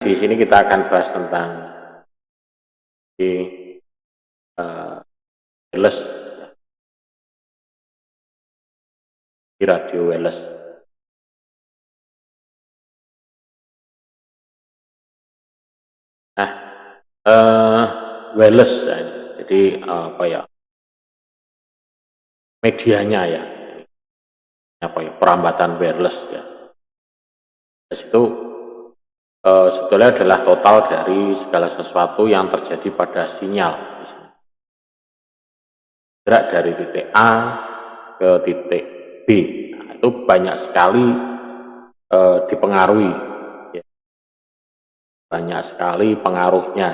Di sini kita akan bahas tentang di wireless, di radio wireless. Nah, wireless, ya. Jadi apa ya? Medianya ya, apa ya? Perambatan wireless ya. Di situ sebetulnya adalah total dari segala sesuatu yang terjadi pada sinyal. Gerak dari titik A ke titik B. Nah, itu banyak sekali dipengaruhi. Ya. Banyak sekali pengaruhnya.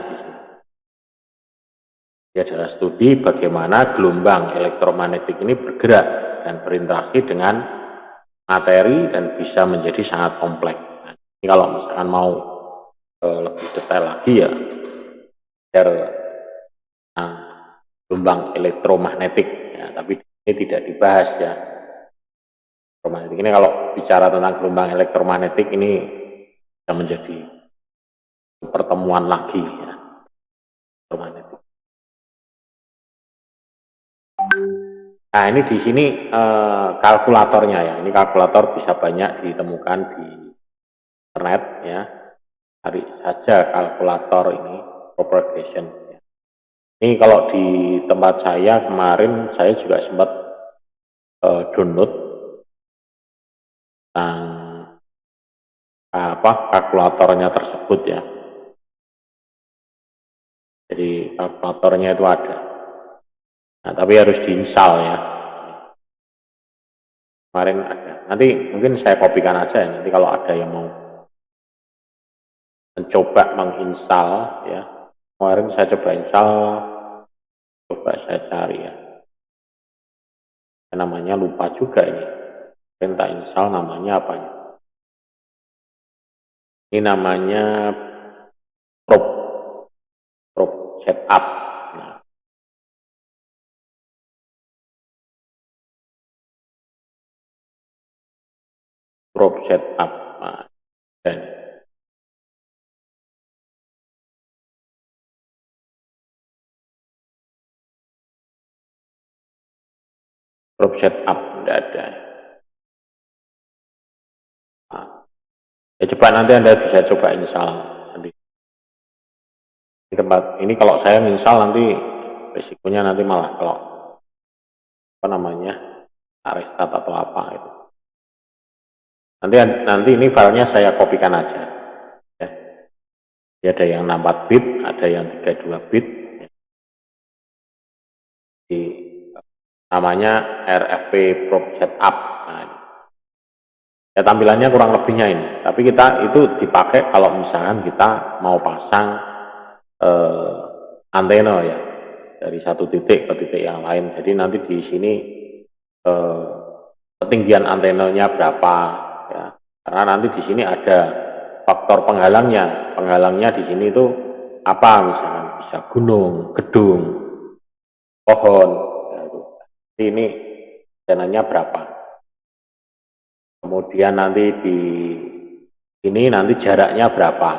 Ini adalah studi bagaimana gelombang elektromagnetik ini bergerak dan berinteraksi dengan materi dan bisa menjadi sangat kompleks. Nah, ini kalau misalkan mau lebih detail lagi ya, gelombang elektromagnetik, ya, tapi ini tidak dibahas ya. Elektromagnetik ini kalau bicara tentang gelombang elektromagnetik ini bisa menjadi pertemuan lagi ya. Elektromagnetik. Nah ini di sini kalkulatornya ya. Ini kalkulator bisa banyak ditemukan di internet ya. Cari saja kalkulator ini propagation. Ya. Ini kalau di tempat saya kemarin saya juga sempat download tentang kalkulatornya tersebut ya. Jadi kalkulatornya itu ada. Nah, tapi harus diinstal ya. Kemarin ada. Nanti mungkin saya kopikan aja ya. Nanti kalau ada yang mau mencoba menginstal ya. Kemarin saya coba install, coba saya cari ya. Namanya lupa juga ini. Perintah install namanya apa ya? Ini namanya probe setup. Nah, probe setup. Nah, dan probe setup tidak ada. Nah, ya coba nanti Anda bisa coba install sendiri. Di tempat ini kalau saya install nanti risikonya nanti malah kalau apa namanya restart atau apa itu. Nanti ini filenya saya kopikan aja. Ya. Jadi ada yang 64 bit, ada yang 32 bit. Di namanya RFP Probe Setup. Nah, ini. Ya tampilannya kurang lebihnya ini. Tapi kita itu dipakai kalau misalkan kita mau pasang antena ya dari satu titik ke titik yang lain. Jadi nanti di sini ketinggian antenanya berapa ya. Karena nanti di sini ada faktor penghalangnya. Penghalangnya di sini itu apa misalkan bisa gunung, gedung, pohon. Ya, itu. Ini antenanya berapa. Kemudian nanti di sini nanti jaraknya berapa.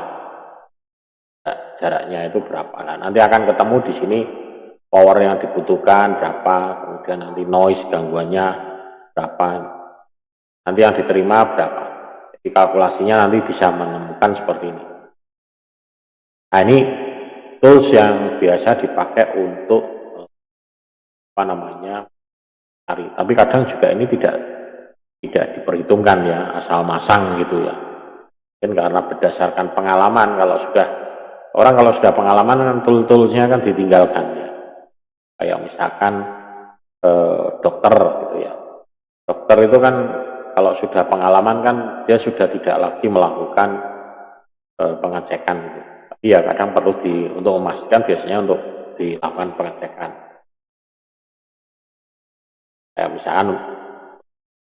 Jaraknya itu berapa. Nah, nanti akan ketemu di sini power yang dibutuhkan berapa, kemudian nanti noise gangguannya berapa, nanti yang diterima berapa. Jadi kalkulasinya nanti bisa menemukan seperti ini. Nah ini tools yang biasa dipakai untuk apa namanya cari. Tapi kadang juga ini tidak diperhitungkan ya, asal masang gitu ya. Mungkin karena berdasarkan pengalaman, kalau sudah pengalaman kan tool-toolsnya kan ditinggalkan ya. Kayak misalkan dokter gitu ya. Dokter itu kan kalau sudah pengalaman kan dia sudah tidak lagi melakukan pengecekan gitu. Tapi ya kadang perlu untuk memastikan biasanya untuk dilakukan pengecekan. Kayak misalkan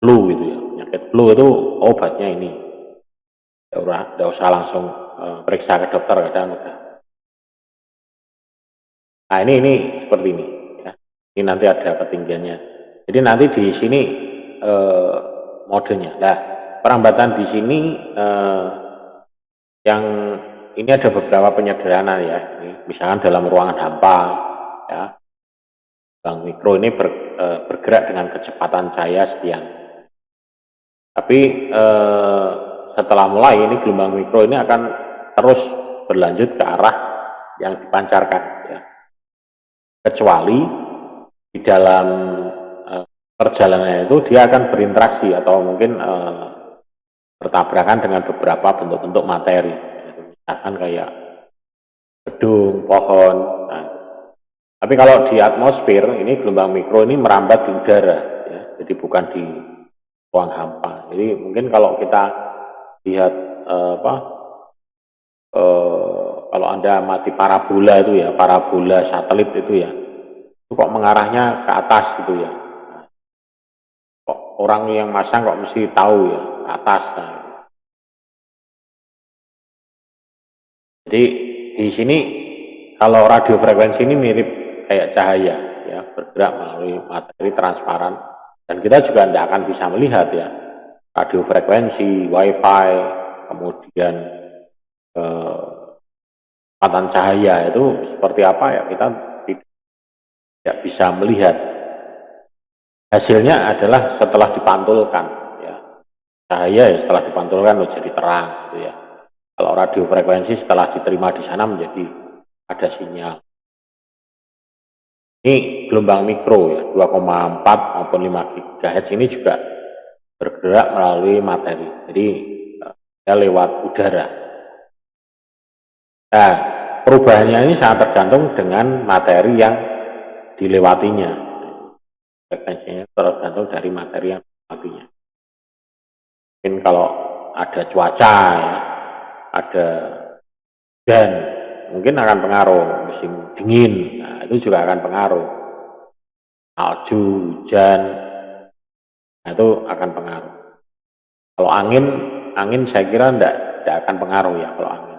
flu gitu ya, penyakit flu itu obatnya ini. Ya udah, tidak usah langsung periksa ke dokter kadang udah. Nah ini seperti ini. Ya. Ini nanti ada ketinggiannya. Jadi nanti di sini modenya. Nah perambatan di sini yang ini ada beberapa penyederhanaan ya. Ini, misalkan dalam ruangan hampa, ya, gelombang mikro ini bergerak dengan kecepatan cahaya sekian. Tapi setelah mulai ini gelombang mikro ini akan terus berlanjut ke arah yang dipancarkan, ya. Kecuali di dalam perjalanannya itu dia akan berinteraksi atau mungkin bertabrakan dengan beberapa bentuk-bentuk materi, misalkan kayak gedung, pohon. Nah, tapi kalau di atmosfer ini gelombang mikro ini merambat di udara, ya, jadi bukan di ruang hampa. Jadi mungkin kalau kita lihat kalau Anda amati parabola itu ya, parabola satelit itu ya, itu kok mengarahnya ke atas gitu ya. Kok orang yang masang kok mesti tahu ya, ke atas. Nah. Jadi di sini kalau radio frekuensi ini mirip kayak cahaya ya, bergerak melalui materi transparan, dan kita juga tidak akan bisa melihat ya radio frekuensi, wifi, kemudian kecepatan cahaya itu seperti apa ya, kita tidak bisa melihat. Hasilnya adalah setelah dipantulkan ya, cahaya ya setelah dipantulkan menjadi terang gitu ya. Kalau radio frekuensi setelah diterima di sana menjadi ada sinyal. Ini gelombang mikro ya, 2,4 maupun 5 GHz ini juga bergerak melalui materi. Jadi ya lewat udara. Nah, perubahannya ini sangat tergantung dengan materi yang dilewatinya. Frekuensinya tergantung dari materi yang dilewatinya. Mungkin kalau ada cuaca ya, ada hujan, mungkin akan pengaruh. Musim dingin, nah itu juga akan pengaruh. Salju, hujan, nah itu akan pengaruh. Kalau angin saya kira tidak akan pengaruh ya kalau angin.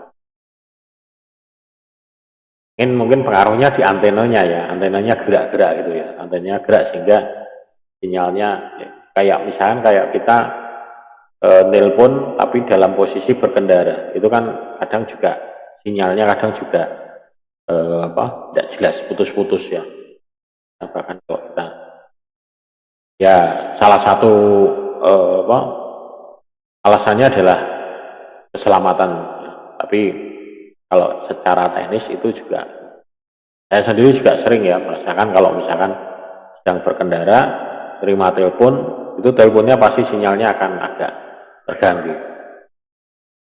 Angin mungkin pengaruhnya di antenanya ya, antenanya gerak-gerak gitu ya, antenanya gerak sehingga sinyalnya ya, kayak misalnya kayak kita nelpon tapi dalam posisi berkendara, itu kan kadang juga sinyalnya kadang juga tidak jelas, putus-putus ya. Nah, bahkan kalau kita ya salah satu alasannya adalah keselamatan ya. Tapi kalau secara teknis itu juga saya sendiri juga sering ya merasakan kalau misalkan sedang berkendara terima telepon, itu teleponnya pasti sinyalnya akan agak terganggu,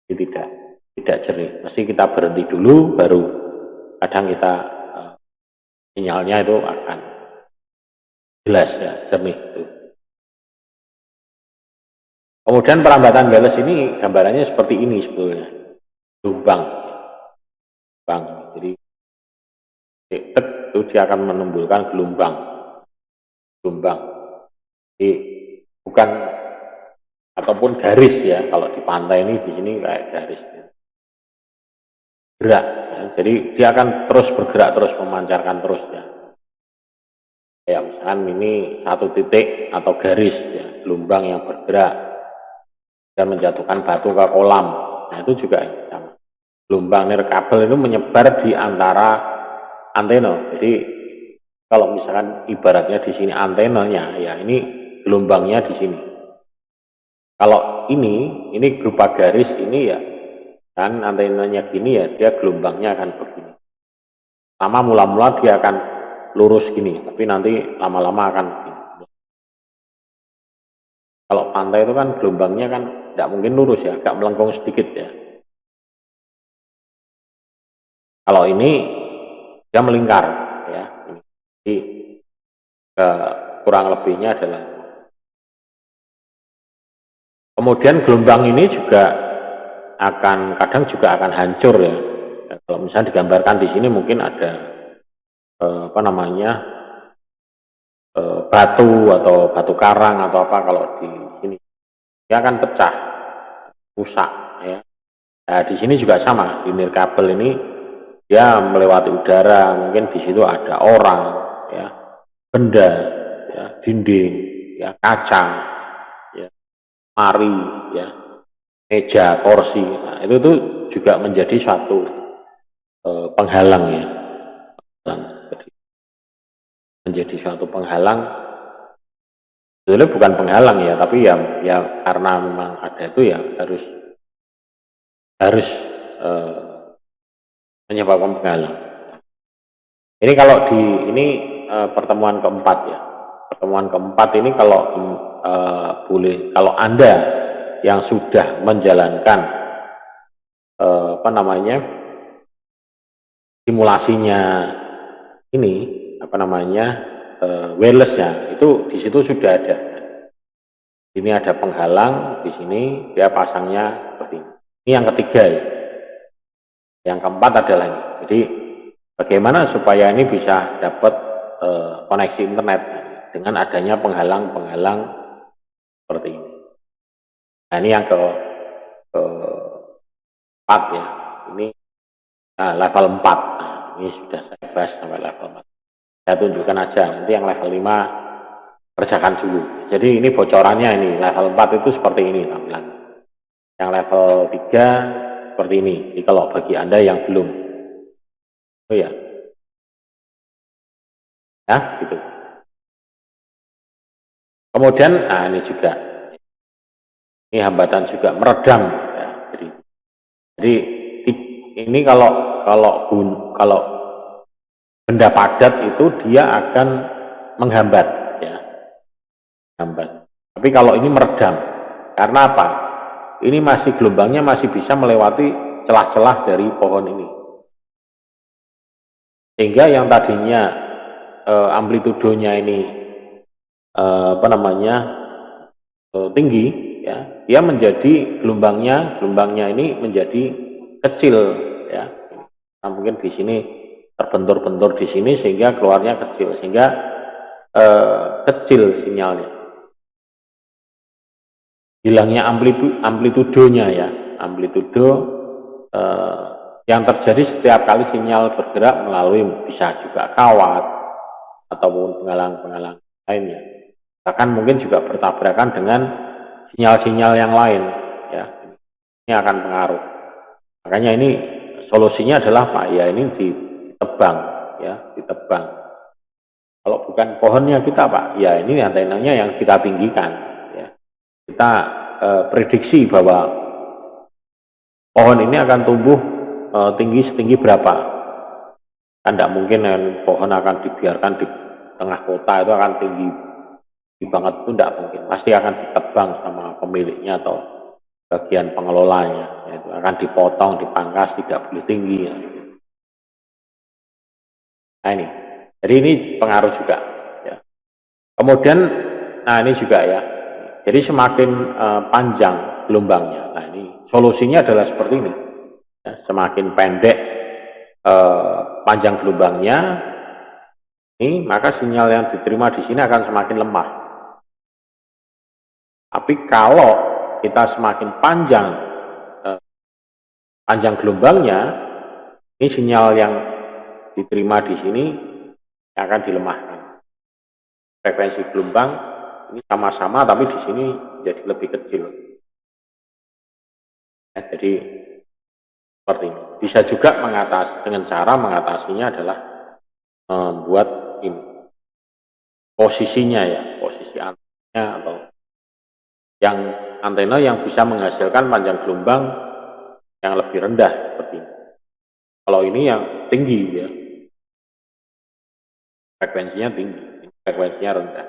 jadi tidak jernih. Mesti kita berhenti dulu baru kadang kita sinyalnya itu akan jelas ya, jernih. Kemudian perambatan Welles ini gambarannya seperti ini sebetulnya, gelombang. Jadi itu dia akan menimbulkan gelombang. Jadi bukan ataupun garis ya, kalau di pantai ini di sini kayak garis gerak ya. Jadi dia akan terus bergerak, terus memancarkan terus ya. Kayak misalkan ini satu titik atau garis ya, gelombang yang bergerak dan menjatuhkan batu ke kolam. Nah itu juga sama. Gelombang nirkabel itu menyebar di antara antena. Jadi kalau misalkan ibaratnya di sini antenanya, ya ini gelombangnya di sini. Kalau ini berupa garis ini ya, kan antenanya gini ya, dia gelombangnya akan begini. Mula-mula dia akan lurus gini, tapi nanti lama-lama akan begini. Kalau pantai itu kan gelombangnya kan tidak mungkin lurus ya, agak melengkung sedikit ya. Kalau ini dia melingkar ya. Jadi kurang lebihnya adalah. Kemudian gelombang ini juga kadang juga akan hancur ya. Kalau misalnya digambarkan di sini mungkin ada batu atau batu karang atau apa, kalau di sini dia akan pecah, rusak ya. Nah, di sini juga sama, di nirkabel ini dia melewati udara, mungkin di situ ada orang ya, benda ya, dinding ya, kaca ya, mari ya, meja, kursi. Nah, itu juga menjadi suatu penghalang ya, menjadi suatu penghalang. Sebetulnya bukan penghalang ya, tapi ya karena memang ada itu ya harus menyebabkan penghalang. Ini kalau pertemuan keempat ya. Pertemuan keempat ini kalau kalau Anda yang sudah menjalankan simulasinya ini wirelessnya itu di situ sudah ada. Ini ada penghalang di sini, dia pasangnya seperti ini. Ini yang ketiga ya. Yang keempat adalah ini. Jadi bagaimana supaya ini bisa dapat koneksi internet dengan adanya penghalang-penghalang seperti ini. Nah, ini yang keempat ya. Ini level 4. Nah, ini sudah saya bahas sampai level 4. Saya tunjukkan aja, nanti yang level 5 kerjakan dulu. Jadi ini bocorannya ini, level 4 itu seperti ini tampilan. Yang level 3 seperti ini. Jadi kalau bagi Anda yang belum. Oh ya. Ya, gitu. Kemudian, ini juga. Ini hambatan juga meredam ya. Jadi ini kalau benda padat itu dia akan menghambat ya. Hambat. Tapi kalau ini meredam. Karena apa? Ini gelombangnya masih bisa melewati celah-celah dari pohon ini. Sehingga yang tadinya amplitudonya ini tinggi ya, dia menjadi gelombangnya ini menjadi kecil ya. Nah, mungkin di sini terbentur-bentur di sini sehingga keluarnya kecil, sehingga kecil sinyalnya. Hilangnya amplitudonya ya, amplitudo yang terjadi setiap kali sinyal bergerak melalui bisa juga kawat ataupun penghalang-penghalang lainnya. Bahkan mungkin juga bertabrakan dengan sinyal-sinyal yang lain ya. Ini akan pengaruh. Makanya ini solusinya adalah Pak ya, ini ditebang ya, ditebang. Kalau bukan pohonnya kita Pak, ya ini antenanya yang kita tinggikan ya. Kita prediksi bahwa pohon ini akan tumbuh tinggi setinggi berapa. Kan tidak mungkin pohon akan dibiarkan di tengah kota itu akan tinggi banget, itu tidak mungkin. Pasti akan ditebang sama pemiliknya atau bagian pengelolanya. Itu akan dipotong, dipangkas, tidak boleh tinggi ya. Nah ini, jadi ini pengaruh juga ya. Kemudian ini juga ya, jadi semakin panjang gelombangnya. Nah ini solusinya adalah seperti ini ya, semakin pendek panjang gelombangnya ini, maka sinyal yang diterima di sini akan semakin lemah. Tapi kalau kita semakin panjang gelombangnya, ini sinyal yang diterima di sini akan dilemahkan. Frekuensi gelombang ini sama-sama, tapi di sini jadi lebih kecil. Ya, jadi seperti ini. Bisa juga dengan cara mengatasinya adalah membuat ini posisinya ya, posisi antenanya atau yang antena yang bisa menghasilkan panjang gelombang yang lebih rendah seperti ini. Kalau ini yang tinggi ya, frekuensinya tinggi, frekuensinya rendah.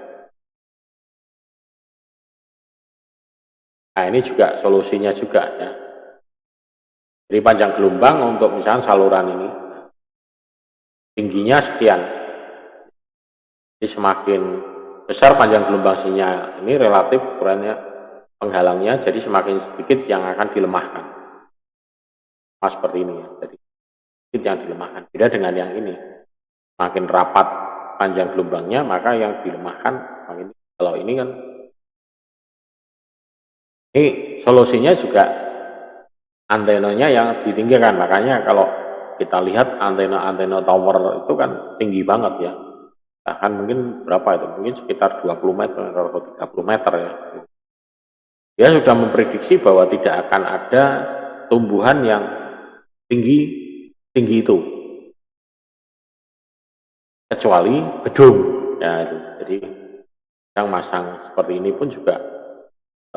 Nah ini juga solusinya juga ya. Jadi panjang gelombang untuk misalnya saluran ini tingginya sekian. Jadi semakin besar panjang gelombang sinyal ini relatif ukurannya penghalangnya, jadi semakin sedikit yang akan dilemahkan. Seperti ini ya. Jadi sedikit yang dilemahkan. Beda dengan yang ini. Makin rapat panjang gelombangnya, maka yang dilemahkan makin. Kalau ini kan ini solusinya juga antenanya yang ditinggikan. Makanya kalau kita lihat antena tower itu kan tinggi banget ya. Bahkan mungkin berapa itu? Mungkin sekitar 20 meter atau 30 meter ya. Dia sudah memprediksi bahwa tidak akan ada tumbuhan yang tinggi tinggi itu, kecuali gedung. Ya, itu. Jadi yang masang seperti ini pun juga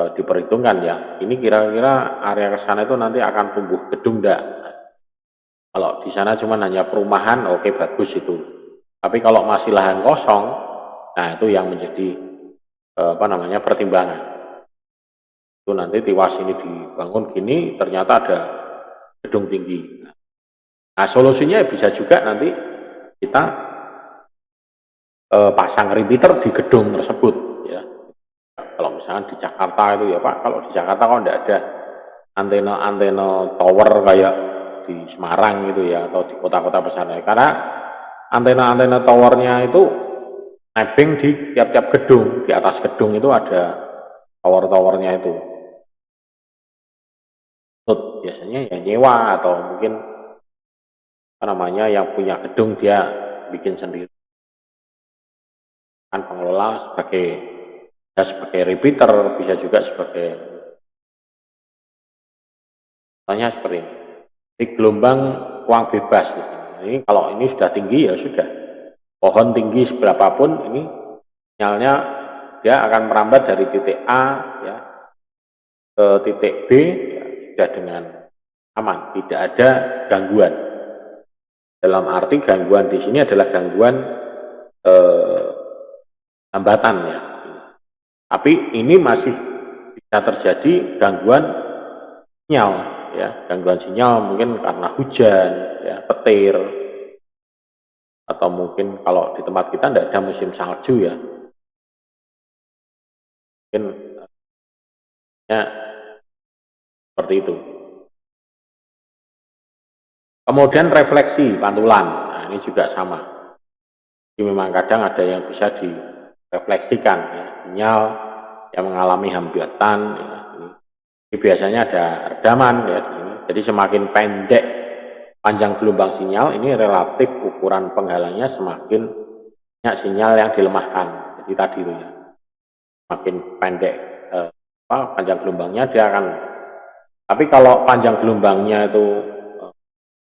diperhitungkan ya. Ini kira-kira area ke sana itu nanti akan tumbuh gedung enggak? Kalau di sana cuma hanya perumahan, oke bagus itu. Tapi kalau masih lahan kosong, nah itu yang menjadi apa namanya pertimbangan. Itu nanti tiwas ini dibangun gini, ternyata ada gedung tinggi. Nah solusinya bisa juga nanti kita pasang repeater di gedung tersebut ya. Kalau misalnya di Jakarta itu ya Pak, kalau di Jakarta kok tidak ada antena-antena tower kayak di Semarang gitu ya, atau di kota-kota besar, karena antena-antena towernya itu mapping di tiap-tiap gedung. Di atas gedung itu ada tower-towernya itu. Biasanya ya nyewa atau mungkin apa namanya yang punya gedung dia bikin sendiri. Kan pengelola sebagai ya sebagai repeater, bisa juga sebagai contohnya seperti ini. Di gelombang ruang bebas. Ini kalau ini sudah tinggi ya sudah. Pohon tinggi seberapapun ini sinyalnya dia akan merambat dari titik A ya ke titik B ya, sudah dengan aman, tidak ada gangguan. Dalam arti gangguan di sini adalah gangguan hambatan ya. Tapi ini masih bisa terjadi gangguan sinyal ya, gangguan sinyal mungkin karena hujan ya, petir, atau mungkin kalau di tempat kita tidak ada musim salju ya, mungkin ya seperti itu. Kemudian refleksi pantulan, nah ini juga sama. Jadi memang kadang ada yang bisa direfleksikan ya, sinyal yang mengalami hambatan ya, ini biasanya ada redaman ya. Jadi semakin pendek panjang gelombang sinyal, ini relatif ukuran penghalangnya semakin banyak sinyal yang dilemahkan. Jadi tadi itu ya, semakin pendek panjang gelombangnya dia akan. Tapi kalau panjang gelombangnya itu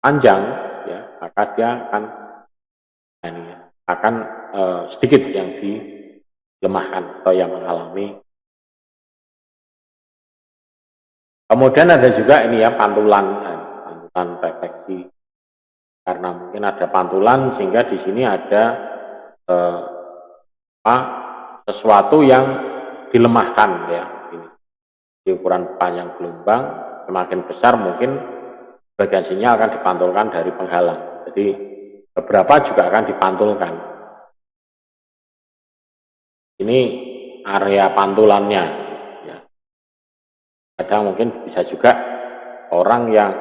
panjang, ya maka dia akan sedikit yang dilemahkan atau yang mengalami. Kemudian ada juga ini ya pantulan refleksi, karena mungkin ada pantulan sehingga di sini ada sesuatu yang dilemahkan ya. Ini. Di ukuran panjang gelombang semakin besar mungkin bagian sinyal akan dipantulkan dari penghalang. Jadi beberapa juga akan dipantulkan. Ini area pantulannya. Ya. Kadang mungkin bisa juga orang yang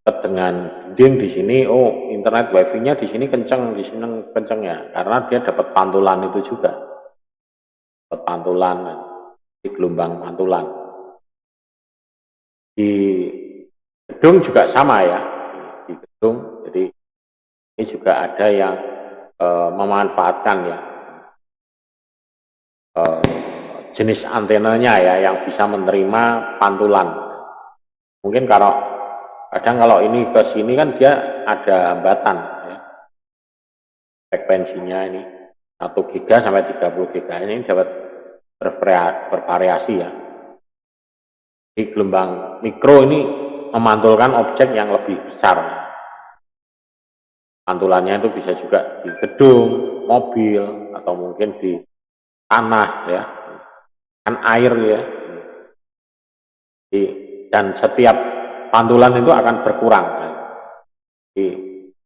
dengan dinding di sini, oh internet wifi-nya di sini kenceng, di sini kenceng ya, karena dia dapat pantulan itu juga, dapat pantulan di gelombang pantulan. Di gedung juga sama ya, di gedung, jadi ini juga ada yang memanfaatkan ya jenis antenanya ya yang bisa menerima pantulan. Mungkin kadang kalau ini ke sini kan dia ada hambatan ya. Frekuensinya ini 1 giga sampai 30 giga ini dapat bervariasi ya. Di gelombang mikro ini memantulkan objek yang lebih besar. Pantulannya itu bisa juga di gedung, mobil, atau mungkin di tanah ya, kan air ya. Dan setiap pantulan itu akan berkurang. Jadi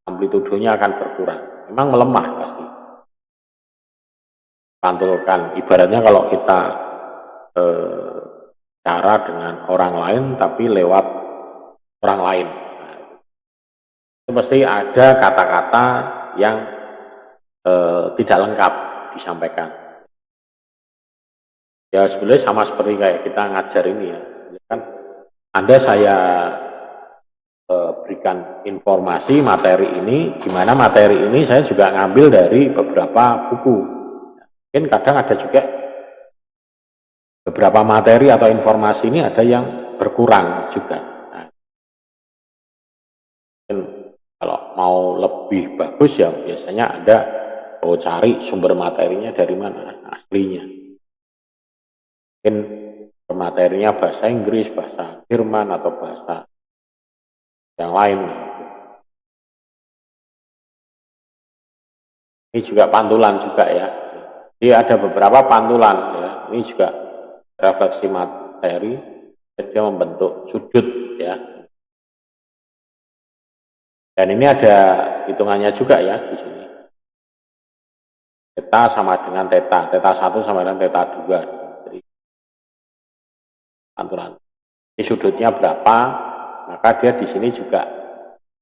amplitudenya akan berkurang. Memang melemah pasti. Pantulkan, ibaratnya kalau kita cara dengan orang lain tapi lewat orang lain. Itu pasti ada kata-kata yang tidak lengkap disampaikan. Ya sebenarnya sama seperti kayak kita ngajar ini ya. Kan saya berikan informasi materi ini, di mana materi ini saya juga ngambil dari beberapa buku. Mungkin kadang ada juga beberapa materi atau informasi ini ada yang berkurang juga. mau lebih bagus ya biasanya Anda cari sumber materinya dari mana aslinya. Mungkin materinya bahasa Inggris, bahasa Jerman, atau bahasa yang lain. Ini juga pantulan juga ya. Jadi ada beberapa pantulan ya. Ini juga refleksi materi, dia membentuk sudut ya. Dan ini ada hitungannya juga ya di sini. Theta sama dengan theta, theta 1 sama dengan theta 2. Jadi pantulan. Ini sudutnya berapa, maka dia di sini juga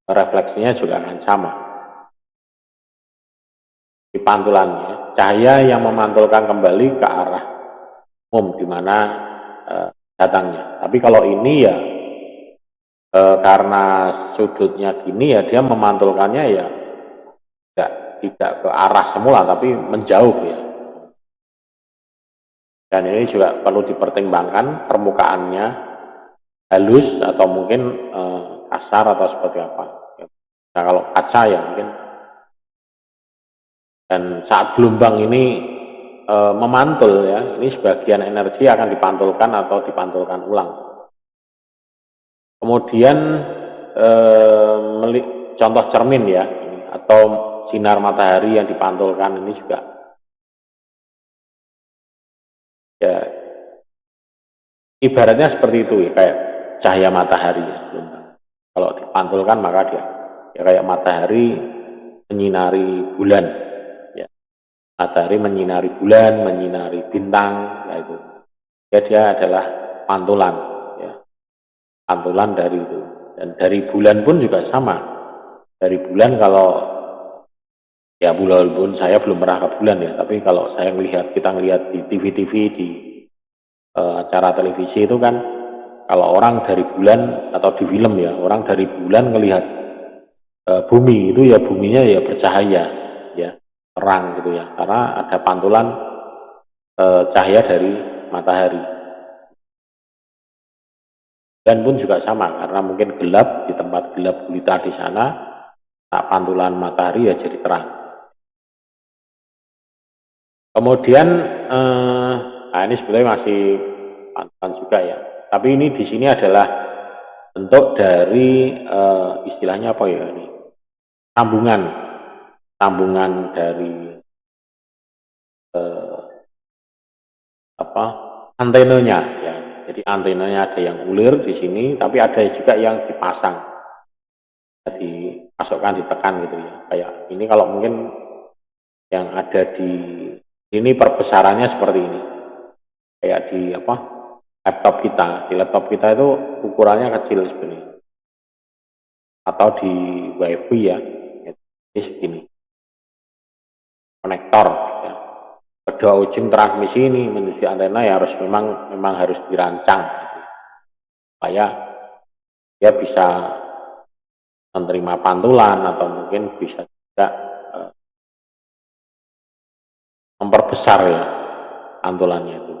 refleksinya juga akan sama. Di pantulannya, cahaya yang memantulkan kembali ke arah umum di mana datangnya. Tapi kalau ini ya karena sudutnya gini ya dia memantulkannya ya tidak ke arah semula tapi menjauh ya. Dan ini juga perlu dipertimbangkan permukaannya halus atau mungkin kasar atau seperti apa. Nah kalau kaca ya mungkin. Dan saat gelombang ini memantul ya, ini sebagian energi akan dipantulkan atau dipantulkan ulang. Kemudian contoh cermin ya, atau sinar matahari yang dipantulkan ini juga ya ibaratnya seperti itu ya, kayak cahaya matahari ya. Kalau dipantulkan maka dia ya kayak matahari menyinari bulan ya. Matahari menyinari bulan, menyinari bintang ya itu. Ya dia adalah pantulan ya. Pantulan dari itu. Dan dari bulan pun juga sama. Dari bulan kalau ya bulan pun saya belum pernah ke bulan ya, tapi kalau saya kita ngelihat di TV-TV di acara televisi itu kan kalau orang dari bulan atau di film ya, orang dari bulan ngelihat bumi itu ya buminya ya bercahaya ya, terang gitu ya, karena ada pantulan cahaya dari matahari. Dan pun juga sama karena mungkin gelap di tempat gelap gulita di sana, tak pantulan matahari ya jadi terang. Kemudian, nah ini sebenarnya masih pantulan juga ya. Tapi ini di sini adalah bentuk dari istilahnya apa ya ini? Sambungan dari antenanya ya. Jadi antenanya ada yang ulir di sini, tapi ada juga yang dipasang, dimasukkan, ditekan gitu ya. Kayak ini kalau mungkin yang ada di ini perbesarannya seperti ini, kayak di laptop kita. Di laptop kita itu ukurannya kecil sebenarnya, atau di wifi ya, ini segini konektor ya. Kedua ujung transmisi ini menuju antena ya harus memang harus dirancang supaya dia bisa menerima pantulan atau mungkin bisa juga memperbesar ya pantulannya itu.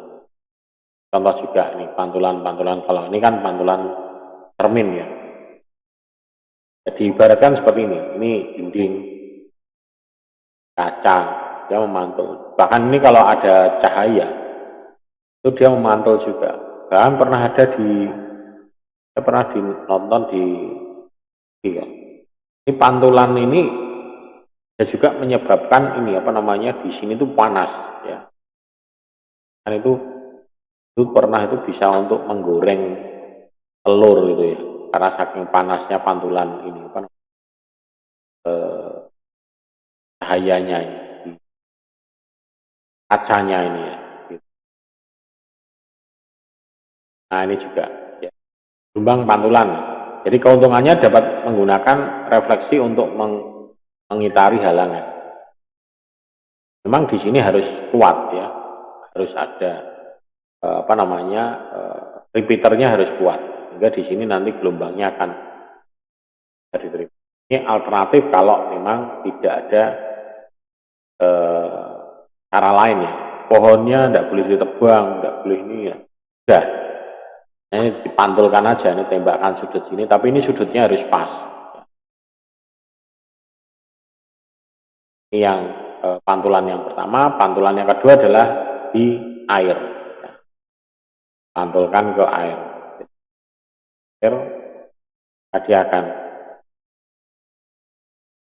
Contoh juga ini pantulan kalau ini kan pantulan cermin ya. Jadi ibaratkan seperti ini dinding kaca dia memantul. Bahkan ini kalau ada cahaya itu dia memantul juga. Bahkan pernah ada saya pernah nonton di ini pantulan ini ya juga menyebabkan ini di sini tuh panas ya. Dan itu pernah itu bisa untuk menggoreng telur gitu ya. Karena saking panasnya pantulan ini cahayanya ini, kacanya ini ya. Nah ini juga ya. Gelombang pantulan. Jadi keuntungannya dapat menggunakan refleksi untuk mengitari halangan. Memang di sini harus kuat ya, harus ada repeaternya harus kuat, sehingga di sini nanti gelombangnya akan diterima. Ini alternatif kalau memang tidak ada cara lain ya. Pohonnya tidak boleh ditebang, tidak boleh ini ya. Sudah, ini dipantulkan aja, ini tembakan sudut sini, tapi ini sudutnya harus pas. Ini yang pantulan yang pertama. Pantulan yang kedua adalah di air. Pantulkan ke air. Hadiahkan.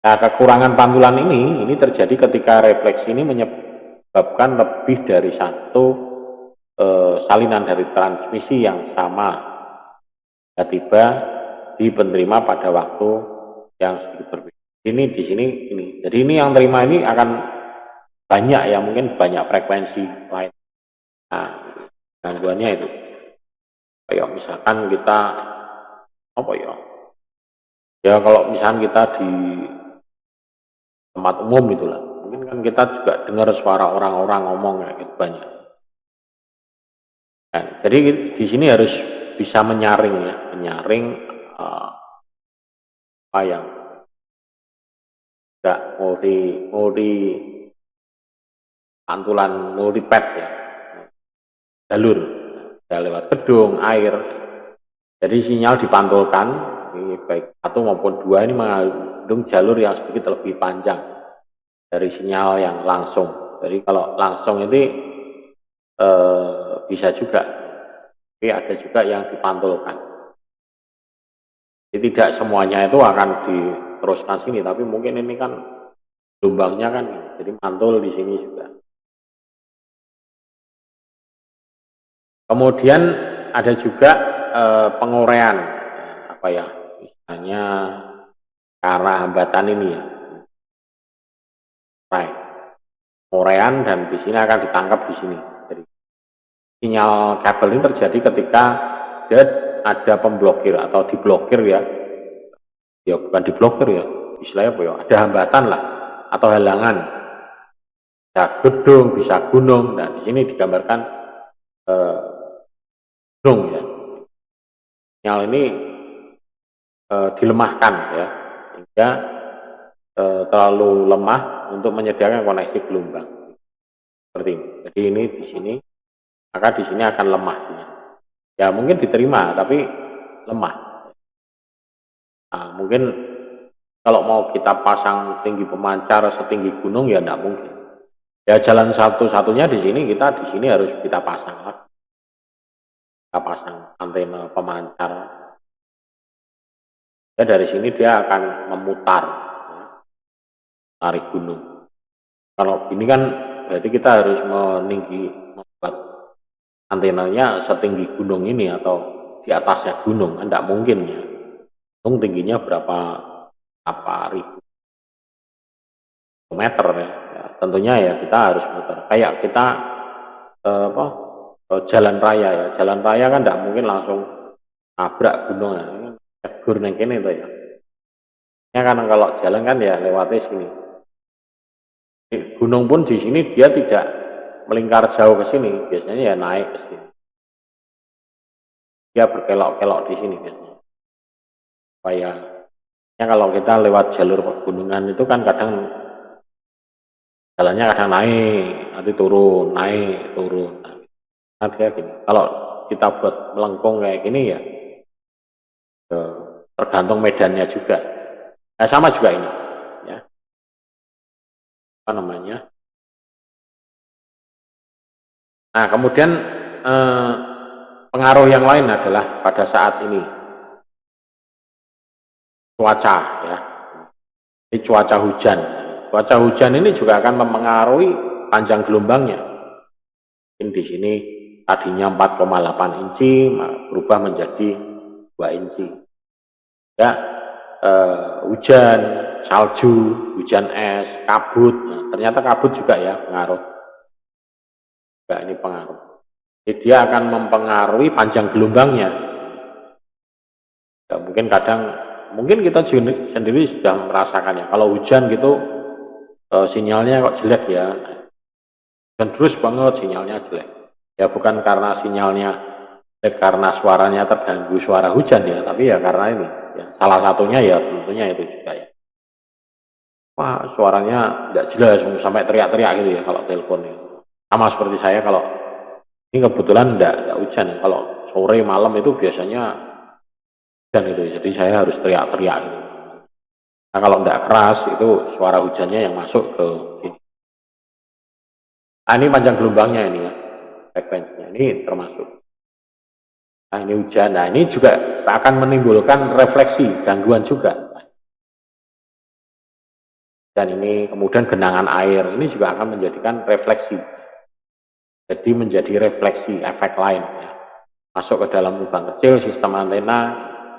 Nah, kekurangan pantulan ini terjadi ketika refleksi ini menyebabkan lebih dari satu salinan dari transmisi yang sama tiba-tiba di penerima pada waktu yang sedikit berbeda. Di sini ini. Jadi ini yang terima ini akan banyak ya, mungkin banyak frekuensi lain. Nah, gangguannya itu. Kayak misalkan kita apa ya? Ya kalau misalkan kita di tempat umum itulah, mungkin kan kita juga dengar suara orang-orang ngomong kayak gitu banyak. Nah, jadi di sini harus bisa menyaring ya, menyaring apa yang enggak multi pantulan multipad ya, jalur ya, lewat gedung, air. Jadi sinyal dipantulkan, ini baik satu maupun dua ini mengandung jalur yang sedikit lebih panjang dari sinyal yang langsung. Jadi kalau langsung ini bisa juga, tapi ada juga yang dipantulkan. Jadi tidak semuanya itu akan diteruskan sini, tapi mungkin ini kan gelombangnya kan, jadi mantul di sini juga. Kemudian ada juga penguraian, apa ya, misalnya karena hambatan ini ya, penguraian dan di sini akan ditangkap di sini. Jadi sinyal kabel ini terjadi ketika dia ada pemblokir atau diblokir ya, ya bukan diblokir ya, istilahnya apa ya, ada hambatan lah atau halangan, bisa gedung, bisa gunung. Nah di sini digambarkan gunung ya. Sinyal ini dilemahkan ya, sehingga terlalu lemah untuk menyediakan koneksi gelombang. Seperti ini. Jadi ini di sini, maka di sini akan lemah. Ya mungkin diterima, tapi lemah. Nah, mungkin kalau mau kita pasang tinggi pemancar setinggi gunung ya tidak mungkin. Ya jalan satu-satunya di sini harus kita pasang lagi. Kita pasang antena pemancar. Ya dari sini dia akan memutar, ya, tarik gunung. Kalau ini kan berarti kita harus membuat antenanya setinggi gunung ini atau di atasnya gunung, kan tidak mungkin ya. Gunung tingginya berapa ribu meter ya. Ya tentunya ya kita harus muter. Kayak kita jalan raya ya, jalan raya kan tidak mungkin langsung nabrak gunung ya. Gur neng kene itu ya. Ya kan kalau jalan kan ya lewatnya sini. Gunung pun di sini dia tidak melingkar jauh ke sini, biasanya ya naik ke sini. Dia berkelok-kelok di sini biasanya. Supaya ya kalau kita lewat jalur pegunungan itu kan kadang jalannya kadang naik, nanti turun, naik, turun. Nah dia gini. Kalau kita buat melengkung kayak gini ya tergantung medannya juga. Nah sama juga ini ya. Apa namanya? Nah kemudian pengaruh yang lain adalah pada saat ini cuaca ya. Ini cuaca hujan. Cuaca hujan ini juga akan mempengaruhi panjang gelombangnya. Di sini tadinya 4,8 inci berubah menjadi 2 inci. Ya, hujan, salju, hujan es, kabut. Nah, ternyata kabut juga ya pengaruh. Juga ini pengaruh. Jadi dia akan mempengaruhi panjang gelombangnya. Ya, mungkin kita sendiri sudah merasakannya. Kalau hujan gitu sinyalnya kok jelek ya. Dan terus banget sinyalnya jelek. Ya bukan karena sinyalnya jelek karena suaranya terganggu suara hujan ya, tapi ya karena ini. Ya, salah satunya ya tentunya itu juga ya. Wah suaranya tidak jelas sampai teriak-teriak gitu ya kalau telepon ya. Sama seperti saya kalau ini kebetulan tidak hujan. Kalau sore malam itu biasanya hujan itu, jadi saya harus teriak-teriak gitu. Nah, kalau tidak keras itu suara hujannya yang masuk ke sini. Nah, ini panjang gelombangnya ini ya, frekuensinya ini termasuk. Nah, ini hujan. Nah, ini juga akan menimbulkan refleksi, gangguan juga. Dan ini kemudian genangan air, ini juga akan menjadikan refleksi. Jadi menjadi refleksi, efek lain. Ya. Masuk ke dalam lubang kecil, sistem antena,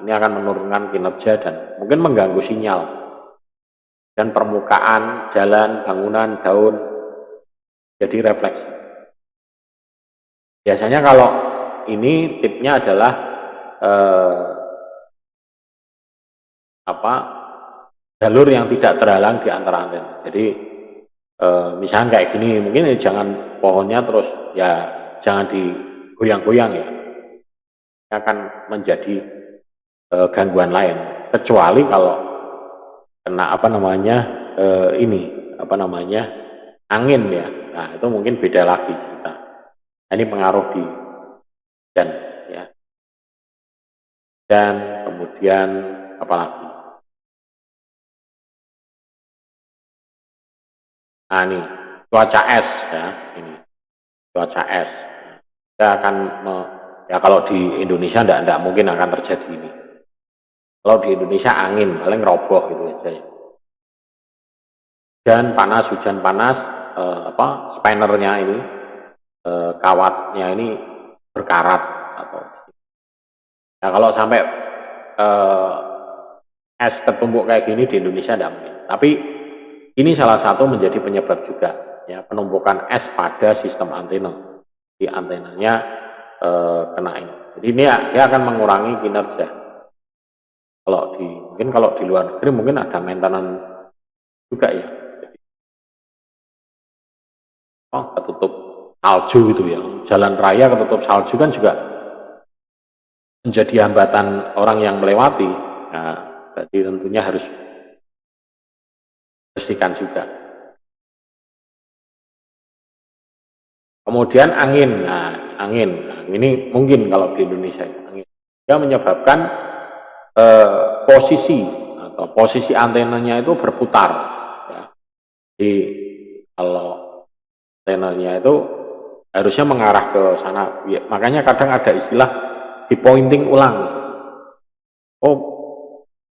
ini akan menurunkan kinerja dan mungkin mengganggu sinyal. Dan permukaan, jalan, bangunan, daun, jadi refleksi. Biasanya kalau ini tipnya adalah jalur yang tidak terhalang di antara antena. Jadi misalnya kayak gini, mungkin jangan pohonnya terus ya jangan digoyang-goyang ya, akan menjadi gangguan lain. Kecuali kalau kena angin ya, nah itu mungkin beda lagi cerita. Nah, ini pengaruh di dan ya, dan kemudian apalagi? Nah ini cuaca es ya, ini cuaca es. Kita akan ya kalau di Indonesia tidak mungkin akan terjadi ini. Kalau di Indonesia angin paling roboh gitu aja ya. Dan panas, hujan panas, spannernya ini, kawatnya ini berkarat atau. Nah kalau sampai es tertumpuk kayak gini di Indonesia tidak mungkin. Tapi ini salah satu menjadi penyebab juga ya penumpukan es pada sistem antena. Di antenanya kena ini. Jadi ini dia akan mengurangi kinerja. Mungkin kalau di luar negeri mungkin ada maintenance juga ya. Ketutup salju gitu ya. Jalan raya ketutup salju kan juga menjadi hambatan orang yang melewati. Nah, berarti tentunya harus bersihkan juga. Kemudian angin. Nah, angin. Nah, ini mungkin kalau di Indonesia angin. Dia menyebabkan posisi antenanya itu berputar. Ya. Jadi kalau antenanya itu harusnya mengarah ke sana. Ya, makanya kadang ada istilah di pointing ulang. Oh,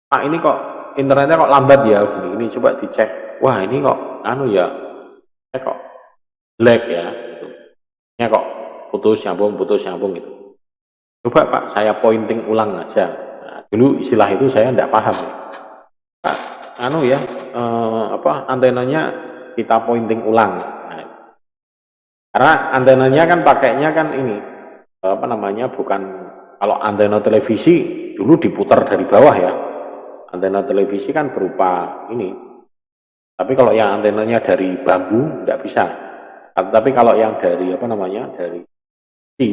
Pak ini kok internetnya kok lambat ya? Ini coba dicek. Wah ini kok kok lag ya. Gitu. Ini kok putus nyambung gitu. Coba Pak saya pointing ulang aja. Nah, dulu istilah itu saya tidak paham. Pak, antenanya kita pointing ulang. Nah, karena antenanya kan pakainya kan ini bukan kalau antena televisi dulu diputar dari bawah ya. Antena televisi kan berupa ini. Tapi kalau yang antenanya dari bambu tidak bisa. Tapi kalau yang dari dari besi,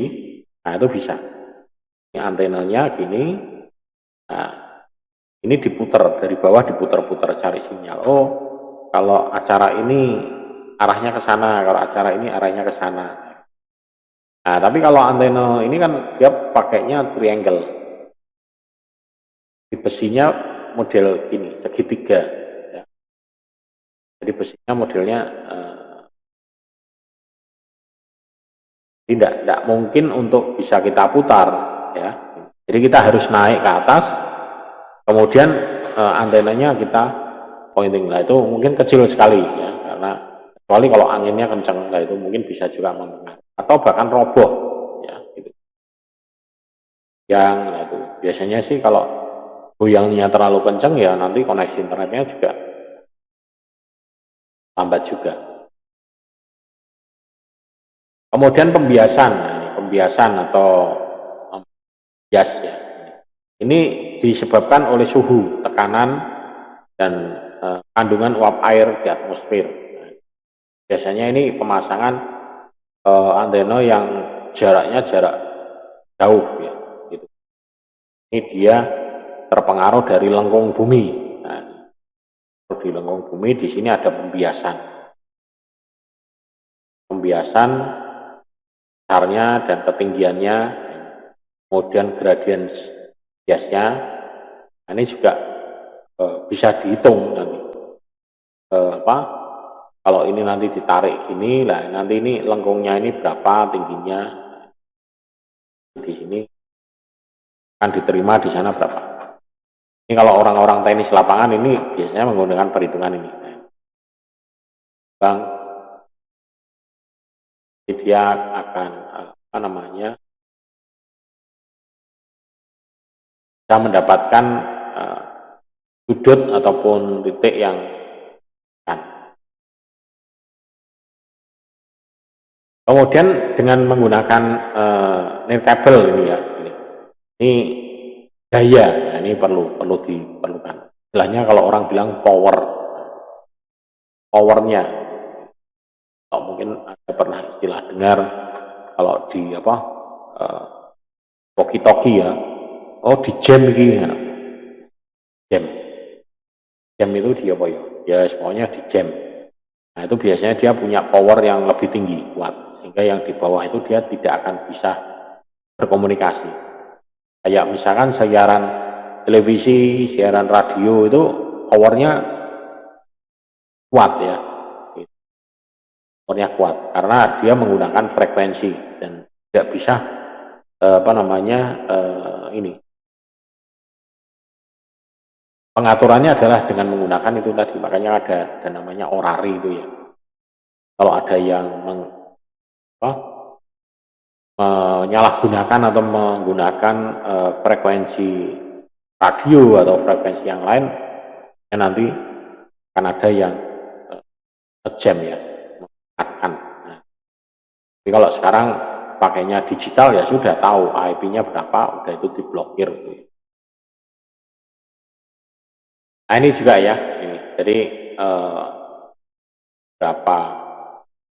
nah itu bisa. Ini antenanya gini. Nah, ini diputar dari bawah diputar-putar cari sinyal. Oh, kalau acara ini arahnya ke sana, kalau acara ini arahnya ke sana. Nah, tapi kalau antena ini kan dia pakainya triangle. Di besinya model ini segitiga. Ya. Jadi besinya modelnya tidak mungkin untuk bisa kita putar. Ya. Jadi kita harus naik ke atas, kemudian antenanya kita pointing. Nah itu mungkin kecil sekali ya, karena kecuali kalau anginnya kencang, nah itu mungkin bisa juga mempengaruhi atau bahkan roboh ya. Gitu. Nah itu biasanya sih kalau goyangnya terlalu kencang ya nanti koneksi internetnya juga lambat juga. Kemudian pembiasan atau bias ya. Ini disebabkan oleh suhu, tekanan dan kandungan uap air di atmosfer. Biasanya ini pemasangan antena yang jaraknya jarak jauh ya. Gitu. Ini dia terpengaruh dari lengkung bumi. Nah, di lengkung bumi di sini ada pembiasan. Pembiasan besarnya dan ketinggiannya, kemudian gradien biasnya. Nah, ini juga bisa dihitung nanti apa kalau ini nanti ditarik gini lah, nanti ini lengkungnya ini berapa tingginya di sini akan diterima di sana berapa. Ini kalau orang-orang teknis lapangan ini biasanya menggunakan perhitungan ini. Bang, dia akan apa namanya bisa mendapatkan sudut ataupun titik yang kan. Kemudian dengan menggunakan nirkabel ini ya, ini daya, nah ini perlu diperlukan. Istilahnya kalau orang bilang powernya, kalau mungkin ada pernah istilah dengar kalau di apa toki-toki ya, oh di jam ini ya. Jam itu di apa ya? Ya semuanya di jam. Nah itu biasanya dia punya power yang lebih tinggi, kuat, sehingga yang di bawah itu dia tidak akan bisa berkomunikasi. Kayak misalkan siaran televisi, siaran radio itu powernya kuat ya, powernya kuat karena dia menggunakan frekuensi dan tidak bisa apa namanya ini. Pengaturannya adalah dengan menggunakan itu tadi, makanya ada namanya orari itu ya. Kalau ada yang menyalahgunakan atau menggunakan frekuensi radio atau frekuensi yang lain, ya nanti akan ada yang jam ya, mengatakan. Nah, jadi kalau sekarang pakainya digital ya sudah tahu IP-nya berapa, udah itu diblokir. Nah ini juga ya, ini. Jadi berapa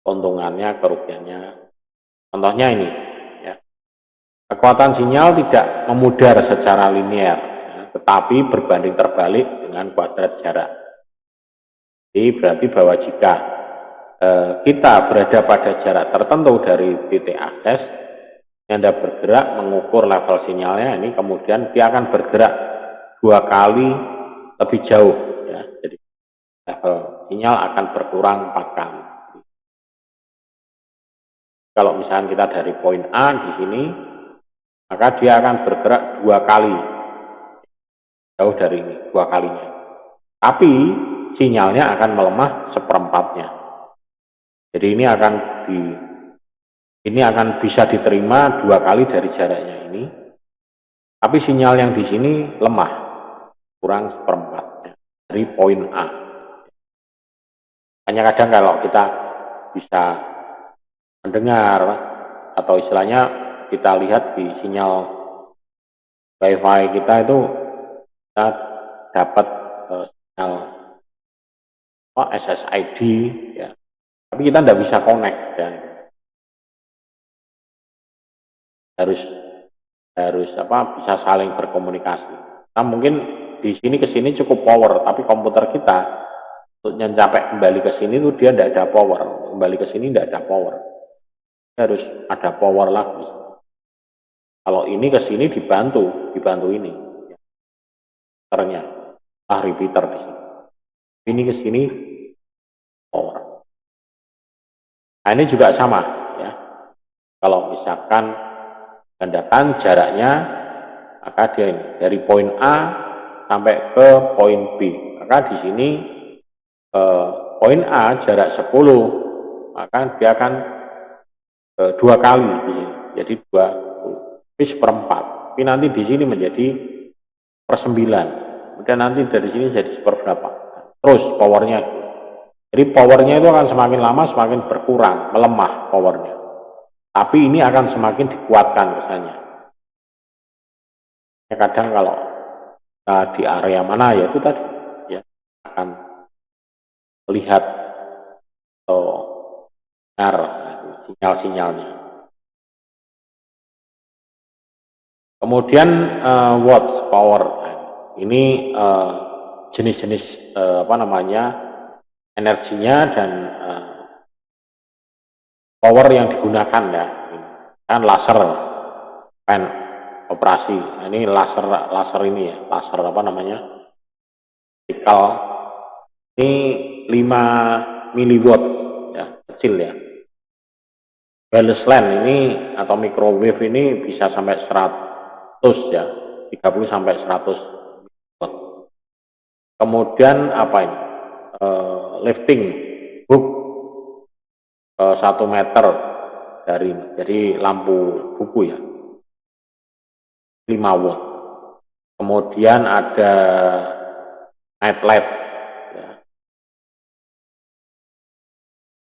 keuntungannya, kerugiannya. Contohnya ini, ya. Kekuatan sinyal tidak memudar secara linear, ya, tetapi berbanding terbalik dengan kuadrat jarak. Jadi berarti bahwa jika kita berada pada jarak tertentu dari titik akses, Anda bergerak mengukur level sinyalnya, ini kemudian dia akan bergerak 2 kali lebih jauh, ya. Jadi level sinyal akan berkurang 4 kali. Kalau misalnya kita dari poin A di sini, maka dia akan bergerak 2 kali jauh dari ini, 2 kalinya. Tapi sinyalnya akan melemah seperempatnya. Jadi ini akan bisa diterima 2 kali dari jaraknya ini. Tapi sinyal yang di sini lemah, kurang seperempatnya dari poin A. Hanya kadang kalau kita bisa mendengar atau istilahnya kita lihat di sinyal wifi kita itu kita dapat sinyal SSID ya, tapi kita tidak bisa connect dan harus bisa saling berkomunikasi. Nah mungkin di sini ke sini cukup power, tapi komputer kita untuk mencapai kembali ke sini itu dia tidak ada power, kembali ke sini tidak ada power. Harus ada power lagi. Kalau ini ke sini dibantu ini. Ternyata repeater di sini. Ini ke sini power. Nah ini juga sama ya. Kalau misalkan gandakan jaraknya, maka dia ini dari poin A sampai ke poin B. Maka di sini poin A jarak 10, maka dia akan 2 kali, jadi 2 seperempat. Tapi nanti di sini menjadi per 9. Kemudian nanti dari sini jadi seperberapa. Terus powernya. Jadi powernya itu akan semakin lama semakin berkurang, melemah powernya. Tapi ini akan semakin dikuatkan kesannya. Ya, kadang kalau di area mana ya itu tadi ya akan melihat atau dengar sinyal-sinyalnya. Kemudian watts power, ini jenis-jenis energinya dan power yang digunakan ya. Kan laser, pen operasi. Ini laser ini ya, laser vertikal ini 5 miliwatt ya, kecil ya. Wireless LAN ini atau microwave ini bisa sampai 100 ya, 30 sampai 100 watt. Kemudian apa ini? Lifting hook 1 meter dari, jadi lampu buku ya, 5 watt. Kemudian ada night light ya.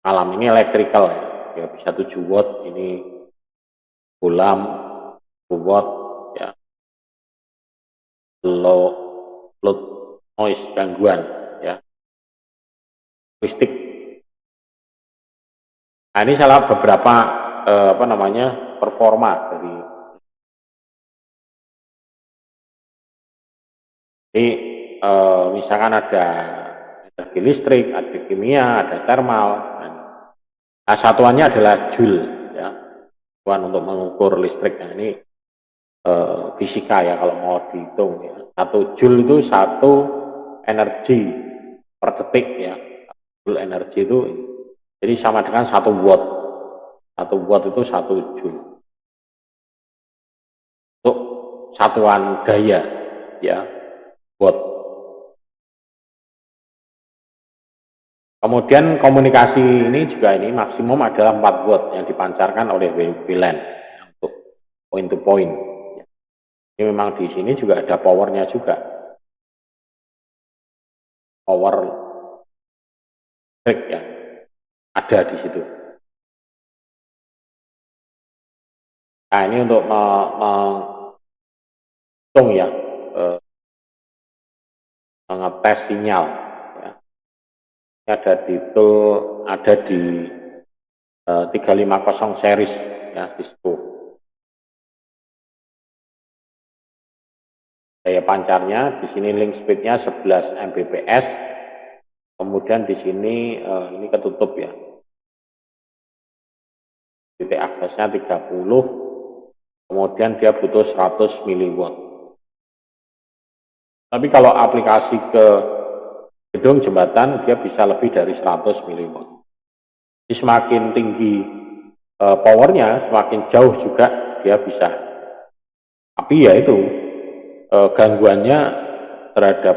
Malam ini electrical ya, bisa 7 watt, ini bulam 10 watt ya. Low noise, gangguan ya, akustik. Nah, ini salah beberapa performa dari. Jadi misalkan ada energi listrik, ada kimia, ada thermal. Nah, satuannya adalah joule ya, satuan untuk mengukur listrik. Nah, ini fisika ya kalau mau dihitung ya. 1 joule itu 1 energi per detik ya. Joule energi itu jadi sama dengan 1 watt. 1 watt itu 1 joule. Untuk satuan daya ya, watt. Kemudian komunikasi ini juga ini maksimum adalah 4 watt yang dipancarkan oleh WLAN untuk point to point. Ini memang di sini juga ada powernya juga. Power listrik ya, ada di situ. Nah, ini untuk menghitung ya, mengetes sinyal ya. Ada di 350 series ya, disco. Daya pancarnya di sini link speednya 11 Mbps. Kemudian di sini ini ketutup ya. Titik aksesnya 30. Kemudian dia butuh 100 miliwatt. Tapi kalau aplikasi ke gedung jembatan dia bisa lebih dari 100 miliwatt. Jadi semakin tinggi powernya, semakin jauh juga dia bisa. Tapi ya itu gangguannya terhadap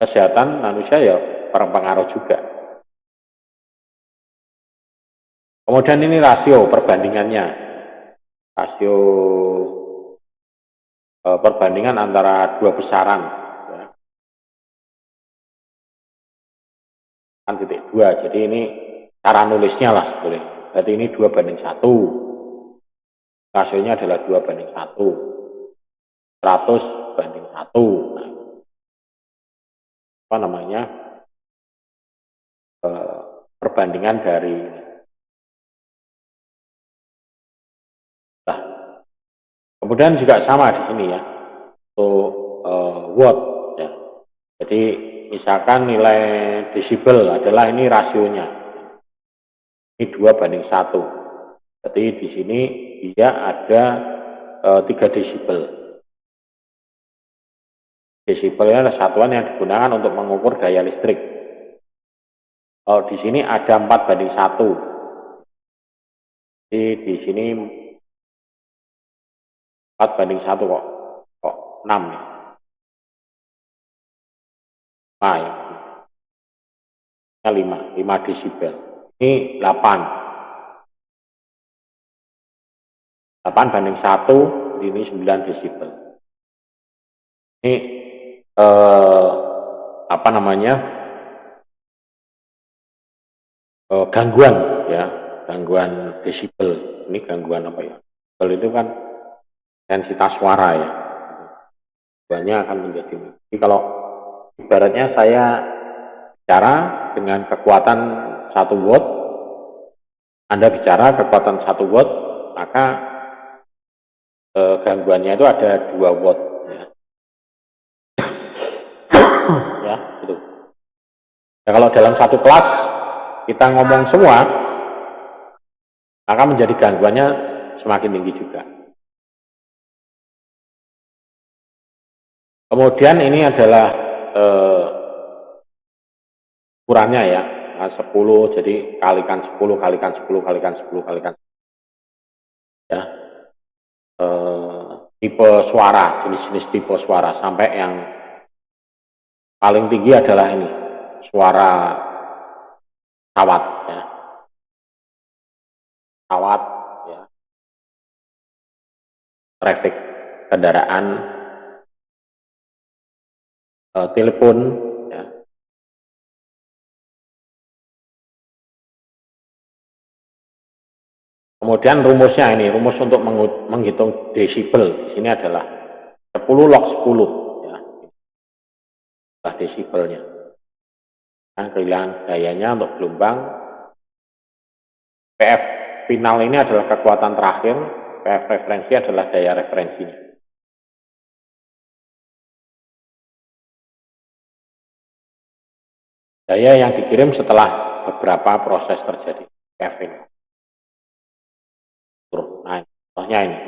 kesehatan manusia ya berpengaruh juga. Kemudian ini rasio perbandingannya, rasio perbandingan antara 2 besaran ya. Kan titik 2, jadi ini cara nulisnya lah sebetulnya. Berarti ini 2:1, rasionya adalah 2:1, 100:1. Nah, perbandingan dari kemudian juga sama di sini ya, untuk watt ya. Jadi misalkan nilai desibel adalah ini rasionya, ini 2:1. Jadi di sini dia ada 3 desibel. Desibelnya adalah satuan yang digunakan untuk mengukur daya listrik. Di sini ada 4:1. Jadi di sini 4:1 kok 6 ya. Nah, ya. 5 desibel. Ini 8:1, ini 9 desibel. Ini gangguan ya, gangguan desibel. Ini gangguan apa ya? Desibel itu kan intensitas suara ya. Gangguannya akan menjadi. Jadi kalau ibaratnya saya bicara dengan kekuatan 1 watt, Anda bicara kekuatan 1 watt, maka gangguannya itu ada 2 watt ya. Ya, gitu. Nah, kalau dalam satu kelas kita ngomong semua, maka menjadi gangguannya semakin tinggi juga. Kemudian ini adalah ukurannya ya, 10, jadi kalikan 10 kalikan 10 kalikan 10 kalikan 10, ya. Tipe suara, jenis-jenis tipe suara, sampai yang paling tinggi adalah ini, suara pesawat, ya. Pesawat, ya. Traffic kendaraan, telepon, ya. Kemudian rumusnya ini, rumus untuk menghitung desibel di sini adalah 10 log 10, ya. Itulah desibelnya. Kan kehilangan dayanya untuk gelombang. PF final ini adalah kekuatan terakhir, PF referensi adalah daya referensinya. Daya yang dikirim setelah beberapa proses terjadi, PF final. Nah, contohnya ini,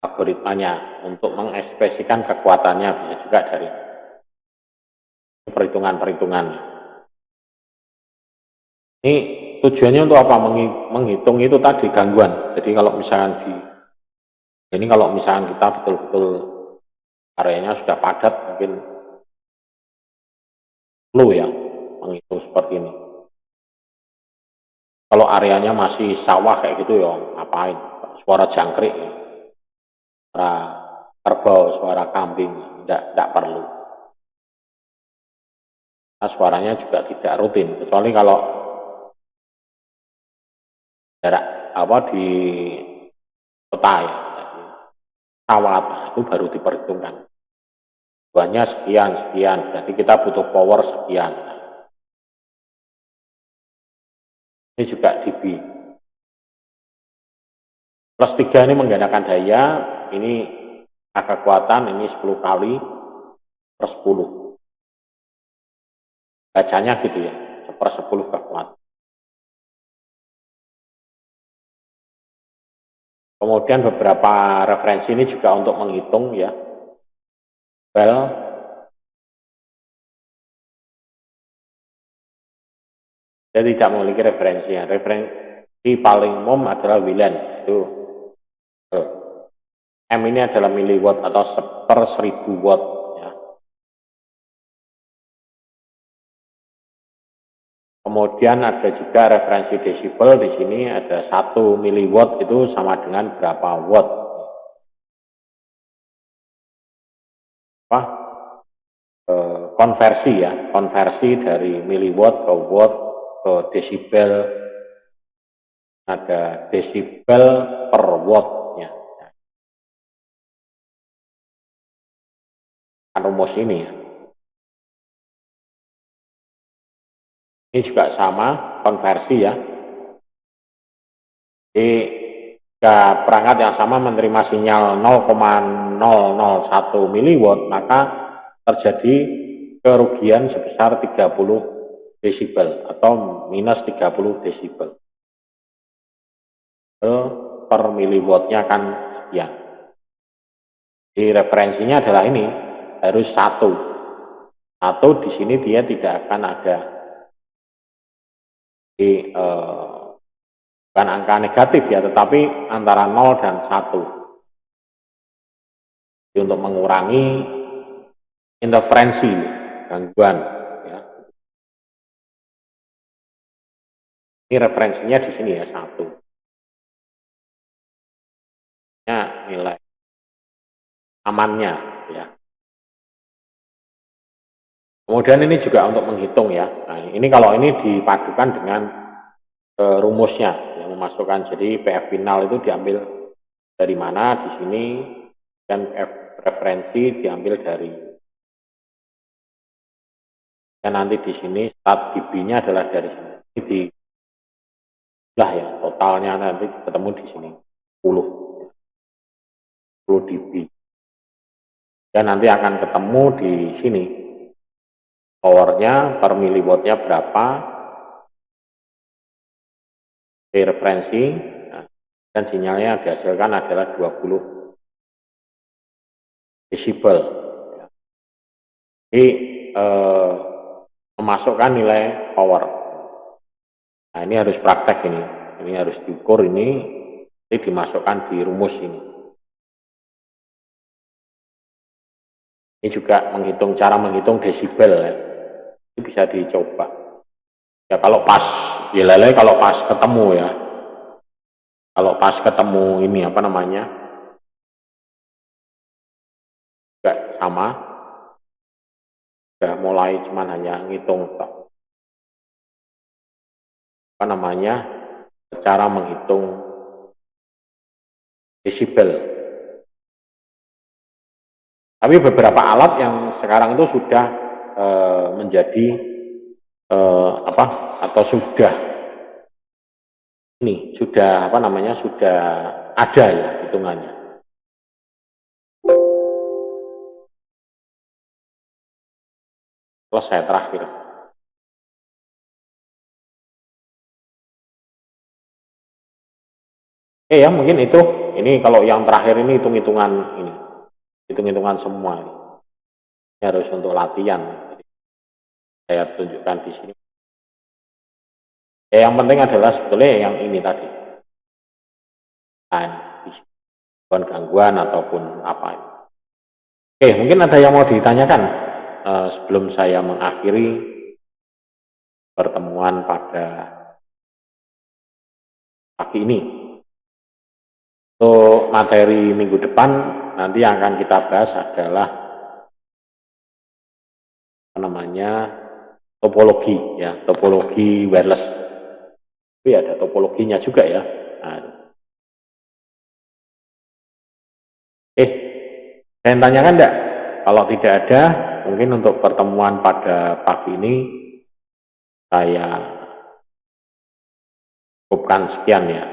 algoritmanya untuk mengekspresikan kekuatannya bisa juga dari perhitungan-perhitungan. Ini tujuannya untuk apa? Menghitung itu tadi gangguan. Jadi kalau misalkan kita betul-betul areanya sudah padat, mungkin perlu ya menghitung seperti ini. Kalau areanya masih sawah kayak gitu ya ngapain? Suara jangkrik, suara kerbau, suara kambing, tidak perlu. Nah, suaranya juga tidak rutin, kecuali kalau jarak di kota ya, sawah itu baru diperhitungkan. Buahnya sekian, berarti kita butuh power sekian. Ini juga dB. Plus 3 ini menggandakan daya, ini kekuatan, ini 10 kali per 10. Bacanya gitu ya, 1/10 kekuatan. Kemudian beberapa referensi ini juga untuk menghitung ya. Saya tidak memiliki referensinya. Referensi paling umum adalah Wheeland, itu M ini adalah miliwatt atau per 1000 watt. Ya. Kemudian ada juga referensi desibel, di sini ada 1 miliwatt itu sama dengan berapa watt. Konversi ya, konversi dari miliwatt ke watt ke desibel, ada desibel per watt ya. Kan rumus ini ya. Ini juga sama konversi ya. Jadi jika perangkat yang sama menerima sinyal 0,001 miliwatt, maka terjadi kerugian sebesar 30 desibel atau minus 30 desibel. Per miliwattnya kan sekian. Jadi referensinya adalah ini, harus 1. 1 di sini dia tidak akan ada di bukan angka negatif ya, tetapi antara 0 dan 1. Jadi untuk mengurangi interferensi, gangguan. Ya. Ini referensinya di sini ya, 1. Ya, nilai amannya ya. Kemudian ini juga untuk menghitung ya. Nah, ini kalau ini dipadukan dengan rumusnya yang memasukkan, jadi PF final itu diambil dari mana di sini, dan referensi diambil dari, dan nanti di sini stat dB-nya adalah dari sini. Ini ya, totalnya nanti ketemu di sini 10 dB. Dan nanti akan ketemu di sini powernya per miliwattnya berapa, referensi, dan sinyalnya yang dihasilkan adalah 20 desibel. Jadi memasukkan nilai power. Nah, ini harus praktek ini. Ini harus diukur ini, nanti dimasukkan di rumus ini. Ini juga cara menghitung desibel ya. Ini bisa dicoba. Ya kalau pas, ya lele kalau pas ketemu ya. Kalau pas ketemu ini apa namanya? Juga sama. Sudah mulai cuman hanya ngitung apa namanya? Cara menghitung desibel. Tapi beberapa alat yang sekarang itu sudah menjadi apa atau sudah ini sudah apa namanya sudah ada ya hitungannya. Selesai terakhir. Ya mungkin itu. Ini kalau yang terakhir ini hitung-hitungan ini, hitung-hitungan semua. Ini harus untuk latihan. Jadi, saya tunjukkan di sini. Ya, yang penting adalah sebetulnya yang ini tadi. Gangguan ataupun apa. Oke, mungkin ada yang mau ditanyakan sebelum saya mengakhiri pertemuan pada pagi ini. Untuk materi minggu depan nanti yang akan kita bahas adalah apa namanya topologi ya, topologi wireless. Tapi ada topologinya juga ya. Nah, saya tanyakan enggak? Kalau tidak ada, mungkin untuk pertemuan pada pagi ini saya cukupkan sekian ya.